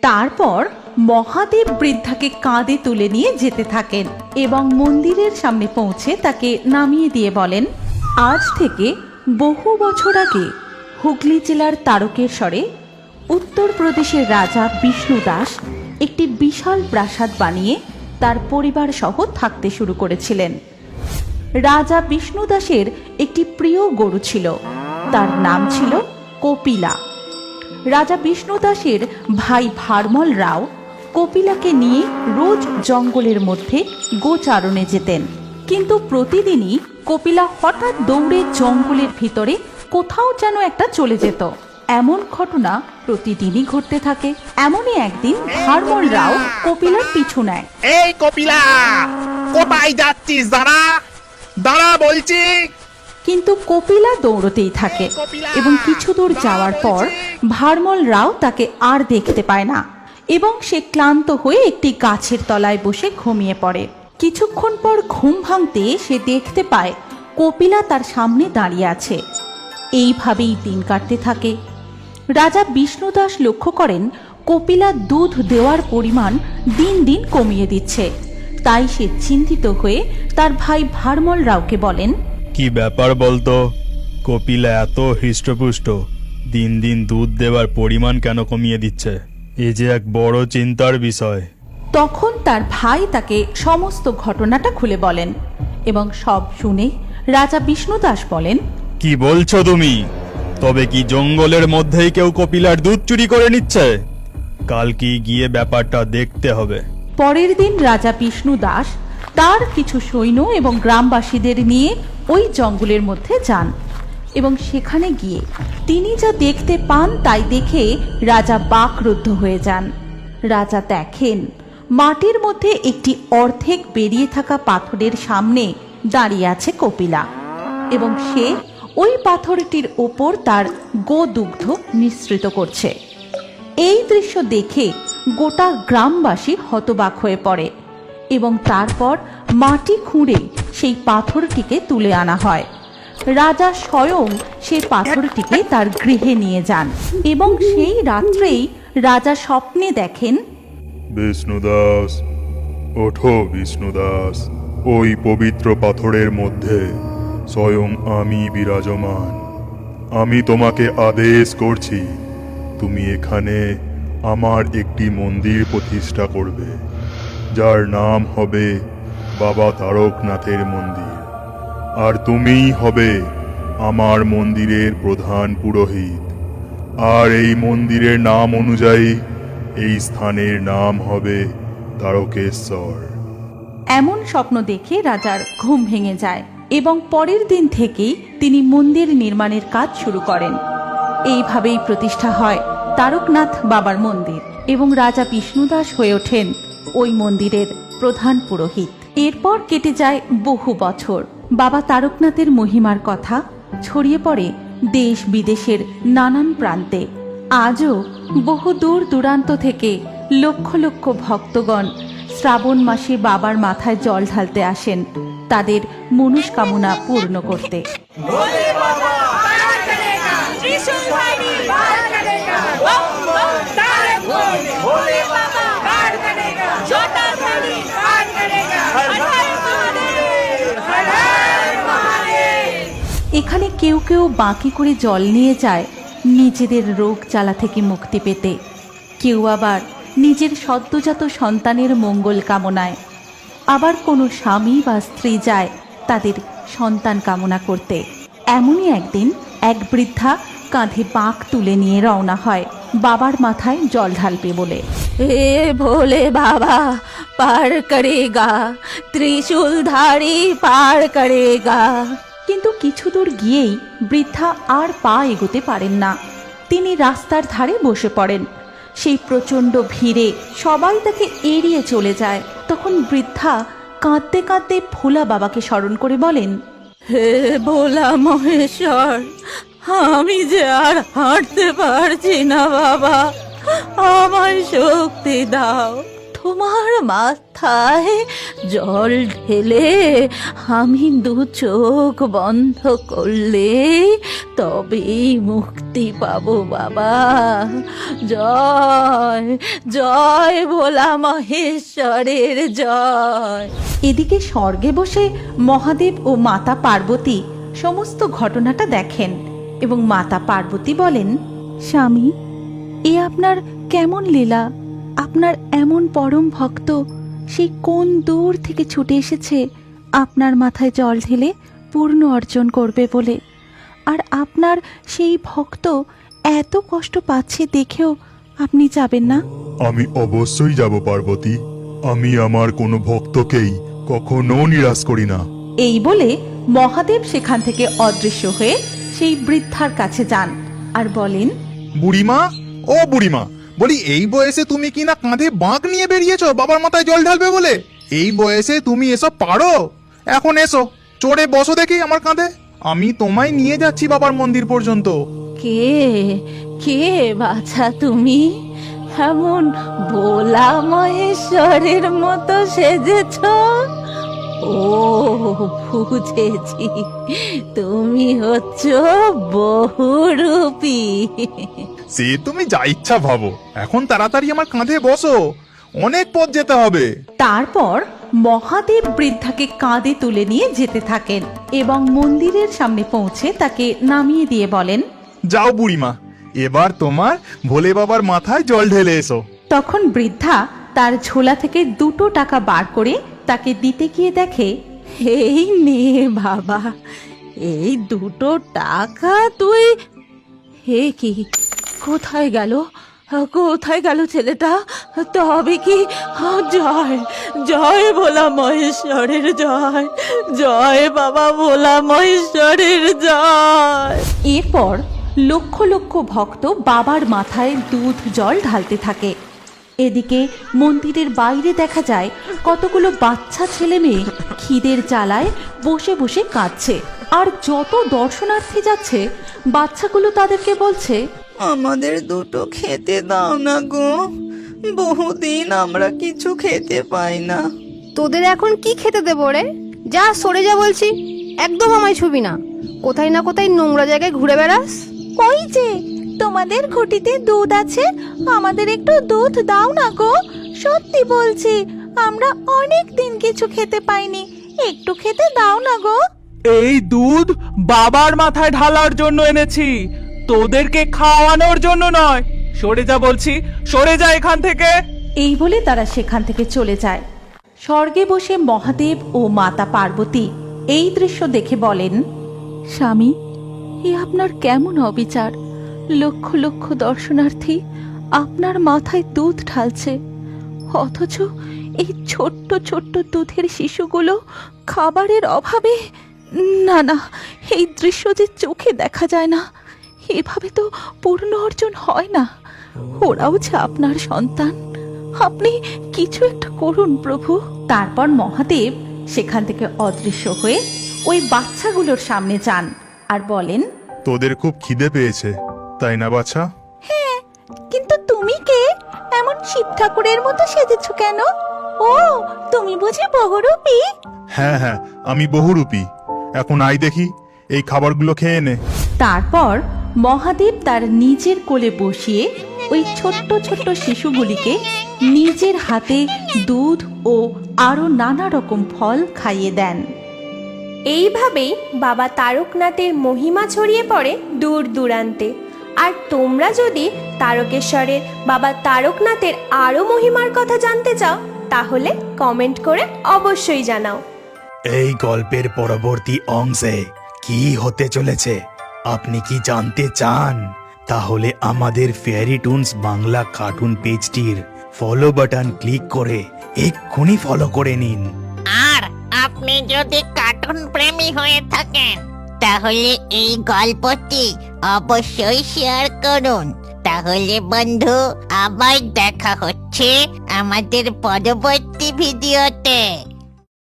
তারপর মহাদেব বৃদ্ধাকে কাঁধে তুলে নিয়ে যেতে থাকেন এবং মন্দিরের সামনে পৌঁছে তাকে নামিয়ে দিয়ে বলেন, আজ থেকে বহু বছর আগে হুগলি জেলার তারকেশ্বরে উত্তরপ্রদেশের রাজা বিষ্ণু দাস একটি বিশাল প্রাসাদ বানিয়ে তার পরিবার সহ থাকতে শুরু করেছিলেন। রাজা বিষ্ণু দাসের একটি প্রিয় গরু ছিল, তার নাম ছিল কপিলা। রাজা বিষ্ণু দাসের ভাই ভারমল রাও কপিলাকে নিয়ে রোজ জঙ্গলের মধ্যে গোচারণে যেতেন, কিন্তু প্রতিদিনই কপিলা হঠাৎ দৌড়ে জঙ্গলের ভিতরে কোথাও যেন একটা চলে যেত। এমন ঘটনা প্রতিদিনই ঘটতে থাকে। এমনই একদিন ভারমল রাও কপিলার পিছু নেয়। এই কপিলা, কোথায় যাচ্ছিস? দাঁড়া দাঁড়া বলছি। কিন্তু কপিলা দৌড়তেই থাকে এবং কিছু দূর যাওয়ার পর ভারমল রাও তাকে আর দেখতে পায় না এবং সে ক্লান্ত হয়ে একটি গাছের তলায় বসে ঘুমিয়ে পড়ে। কিছুক্ষণ পর ঘুম ভাঙতে সে দেখতে পায় কপিলা তার সামনে দাঁড়িয়ে আছে। এইভাবেই দিন কাটতে থাকে। রাজা বিষ্ণু দাস লক্ষ্য করেন কপিলা দুধ দেওয়ার পরিমাণ দিন দিন কমিয়ে দিচ্ছে। তাই সে চিন্তিত হয়ে তার ভাই ভারমল রাওকে বলেন, কি ব্যাপার বলতো? কপিলা এত হৃষ্টপুষ্ট, দিন দিন দুধ দেওয়ার পরিমাণ কেন কমিয়ে দিচ্ছে? এ যে এক বড় চিন্তার বিষয়। তখন তার ভাই তাকে সমস্ত ঘটনাটা খুলে বলেন এবং সব শুনে রাজা বিষ্ণু দাস বলেন, কি বলছো তুমি? তবে কি জঙ্গলের মধ্যেই কেউ কপিলার দুধ চুরি করে নিচ্ছে? কাল কি গিয়ে ব্যাপারটা দেখতে হবে। পরের দিন রাজা বিষ্ণু দাস তার কিছু সৈন্য এবং গ্রামবাসীদের নিয়ে ওই জঙ্গলের মধ্যে যান এবং সেখানে গিয়ে তিনি যা দেখতে পান তাই দেখে রাজা বাকরুদ্ধ হয়ে যান। রাজা দেখেন মাটির মধ্যে একটি অর্ধেক বেরিয়ে থাকা পাথরের সামনে দাঁড়িয়ে আছে কপিলা এবং সে ওই পাথরটির ওপর তার গোদুগ্ধ মিশ্রিত করছে। এই দৃশ্য দেখে গোটা গ্রামবাসী হতবাক হয়ে পড়ে এবং তারপর মাটি খুঁড়ে সেই পাথরটিকে তুলে আনা হয়। রাজা স্বয়ং সেই পাথরটিকে তার গৃহে নিয়ে যান এবং সেই রাত্রেই রাজা স্বপ্নে দেখেন, বিষ্ণুদাস, ওঠো বিষ্ণুদাস, ওই পবিত্র পাথরের মধ্যে স্বয়ং আমি বিরাজমান। আমি তোমাকে আদেশ করছি, তুমি এখানে আমার একটি মন্দির প্রতিষ্ঠা করবে, যার নাম হবে বাবা তারকনাথের মন্দির। আর তুমিই হবে আমার মন্দিরের প্রধান পুরোহিত। আর এই মন্দিরের নাম অনুযায়ী এই স্থানের নাম হবে তারকেশ্বর। এমন স্বপ্ন দেখে রাজার ঘুম ভেঙে যায় এবং পরের দিন থেকেই তিনি মন্দির নির্মাণের কাজ শুরু করেন। এইভাবেই প্রতিষ্ঠা হয় তারকনাথ বাবার মন্দির এবং রাজা বিষ্ণুদাস হয়ে ওঠেন ওই মন্দিরের প্রধান পুরোহিত। এরপর কেটে যায় বহু বছর। বাবা তারকনাথের মহিমার কথা ছড়িয়ে পড়ে দেশ বিদেশের নানান প্রান্তে। আজও বহু দূর দূরান্ত থেকে লক্ষ লক্ষ ভক্তগণ শ্রাবণ মাসে বাবার মাথায় জল ঢালতে আসেন তাদের মনস্কামনা পূর্ণ করতে। এখানে কেউ কেউ বাঁকি করে জল নিয়ে যায় নিজেদের রোগ জ্বালা থেকে মুক্তি পেতে, কেউ আবার নিজের সদ্যজাত সন্তানের মঙ্গল কামনায়, আবার কোনো স্বামী বা স্ত্রী যায় তাদের সন্তান কামনা করতে। এমনই একদিন এক বৃদ্ধা কাঁধে বাঁক তুলে নিয়ে রওনা হয় বাবার মাথায় জল ঢালবে বলে। এ ভোলে বাবা পার করেগা, ত্রিশূলধারী পার করেগা। কিন্তু কিছু দূর গিয়েই বৃদ্ধা আর পা এগোতে পারেন না। তিনি রাস্তার ধারে বসে পড়েন। সেই প্রচণ্ড ভিড়ে সবাই তাকে এড়িয়ে চলে যায়। তখন বৃদ্ধা কাঁদতে কাঁদতে ভোলা বাবাকে স্মরণ করে বলেন, হে ভোলা মহেশ্বর, আমি যে আর হাঁটতে পারছি না বাবা, আমায় শক্তি দাও। থমকে তোমার মাথায় জল ঢেলে আমি দু চোখ বন্ধ করলে তবেই মুক্তি পাবো বাবা। জয় জয় ভোলা মহেশ্বরের জয়। এদিকে স্বর্গে বসে মহাদেব ও মাতা পার্বতী সমস্ত ঘটনাটা দেখেন এবং মাতা পার্বতী বলেন, স্বামী, এ আপনার কেমন লীলা? আপনার এমন পরম ভক্ত সেই কোন দূর থেকে ছুটে এসেছে আপনার মাথায় জল ঢেলে পূর্ণ অর্জন করবে বলে, আর আপনার সেই ভক্ত এত কষ্ট পাচ্ছে দেখেও আপনি যাবেন না? আমি অবশ্যই যাব পার্বতী। আমি আমার কোনো ভক্তকেই কখনো নিরাশ করি না। এই বলে মহাদেব সেখান থেকে অদৃশ্য হয়ে সেই বৃদ্ধার কাছে যান আর বলেন, বুড়িমা, ও বুড়িমা, বলি এই বয়সে তুমি কি না কাঁধে বাঁক নিয়ে বেরিয়েছো বাবার মাথায় জল ঢালবে বলে? এই বয়সে তুমি এসব পারো? এখন এসো, চড়ে বসো দেখি আমার কাঁধে। আমি তোমায় নিয়ে যাচ্ছি বাবার মন্দির পর্যন্ত। কে কে বাছা তুমি? এমন ভোলা মহেশ্বরের মতো সেজেছ? ও বুঝেছি, তুমি হচ্ছ বহুরূপী। সে তুমি যা ইচ্ছা ভাবো, এখন তাড়াতাড়ি আমার কাঁধে বসো, অনেক পথ যেতে হবে। তারপর মহাদেব বৃদ্ধাকে কাঁধে তুলে নিয়ে যেতে থাকেন এবং মন্দিরের সামনে পৌঁছে তাকে নামিয়ে দিয়ে বলেন, যাও বুড়িমা, এবার তোমার ভোলে বাবার মাথায় জল ঢেলে এসো। তখন বৃদ্ধা তার ঝোলা থেকে 2 টাকা বার করে তাকে দিতে গিয়ে দেখে, এই নে বাবা, এই 2 টাকা তুই। হে কি, কোথায় গেল? কোথায় গেল ছেলেটা? তবে কি? জয় জয় ভোলা মহেশ্বরের জয়, জয় বাবা ভোলা মহেশ্বরের জয়। এরপর লক্ষ লক্ষ ভক্ত বাবার মাথায় দুধ জল ঢালতে থাকে। এদিকে মন্দিরের বাইরে দেখা যায় কতগুলো বাচ্চা ছেলে মেয়ে খিদের জ্বালায় বসে বসে কাঁদছে। আর যত দর্শনার্থী যাচ্ছে বাচ্চাগুলো তাদেরকে বলছে, আমাদের 2 খেতে দাও না গো, বহুদিন আমরা কিছু খেতে পাই না। তোদের এখন কি খেতে দেবো রে? যা সরে যা বলছি, একদম আমায় ছুবি না। কোথায় না কোথায় নোংরা জায়গায় ঘুরে বেড়াস। ওই যে তোমাদের ঘটিতে দুধ আছে, আমাদের একটু দুধ দাও না গো। সত্যি বলছি, আমরা অনেক দিন কিছু খেতে পাইনি, একটু খেতে দাও না গো। এই দুধ বাবার মাথায় ঢালার জন্য এনেছি, তোদেরকে খাওয়ানোর জন্য নয়। সরে যা বলছি, সরে যা এখান থেকে। এই বলে তারা সেখান থেকে চলে যায়। স্বর্গে বসে মহাদেব ও মাতা পার্বতী এই দৃশ্য দেখে বলেন, স্বামী, এ আপনার কেমন অবিচার? লক্ষ লক্ষ দর্শনার্থী আপনার মাথায় দুধ ঢালছে, অথচ এই ছোট্ট ছোট্ট দুধের শিশুগুলো খাবারের অভাবে। না না, এই দৃশ্য যে চোখে দেখা যায় না, এভাবে তো পূর্ণ অর্জন হয় না। ওরাও যে আপনার সন্তান, আপনি কিছু একটা করুন প্রভু। তারপর মহাদেব সেখান থেকে অদৃশ্য হয়ে ওই বাচ্চাগুলোর সামনে যান আর বলেন, তোদের খুব খিদে পেয়েছে তাই না বাছা? কিন্তু তুমি কে? এমন শিব ঠাকুরের মতো সেজেছো কেন? ও, তুমি বুঝি বহুরূপী? হ্যাঁ হ্যাঁ, আমি বহুরূপী। এখন আই দেখি, এই খাবারগুলো খেয়ে নে। তারপর মহাদেব তার নিজের কোলে বসিয়ে ওই ছোট্ট ছোট্ট শিশুগুলিকে নিজের হাতে দুধ ও আরো নানা রকম ফল খাইয়ে দেন। এইভাবেই বাবা তারকনাথের মহিমা ছড়িয়ে পড়ে দূর দূরান্তে। আর তোমরা যদি তারকেশ্বরের বাবা তারকনাথের আরো মহিমার কথা জানতে চাও, তাহলে কমেন্ট করে অবশ্যই জানাও। এই গল্পের পরবর্তী অংশে কি হতে চলেছে আপনি কি জানতে চান? তাহলে আমাদের ফেয়ারি টুনস বাংলা কার্টুন পেজটির ফলো বাটন ক্লিক করে এক্ষুনি ফলো করে নিন। আর আপনি যদি কার্টুন প্রেমী হয়ে থাকেন, তাহলে এই গল্পটি অবশ্যই শেয়ার করুন। তাহলে বন্ধু, আবার দেখা হচ্ছে আমাদের পরবর্তী ভিডিওতে।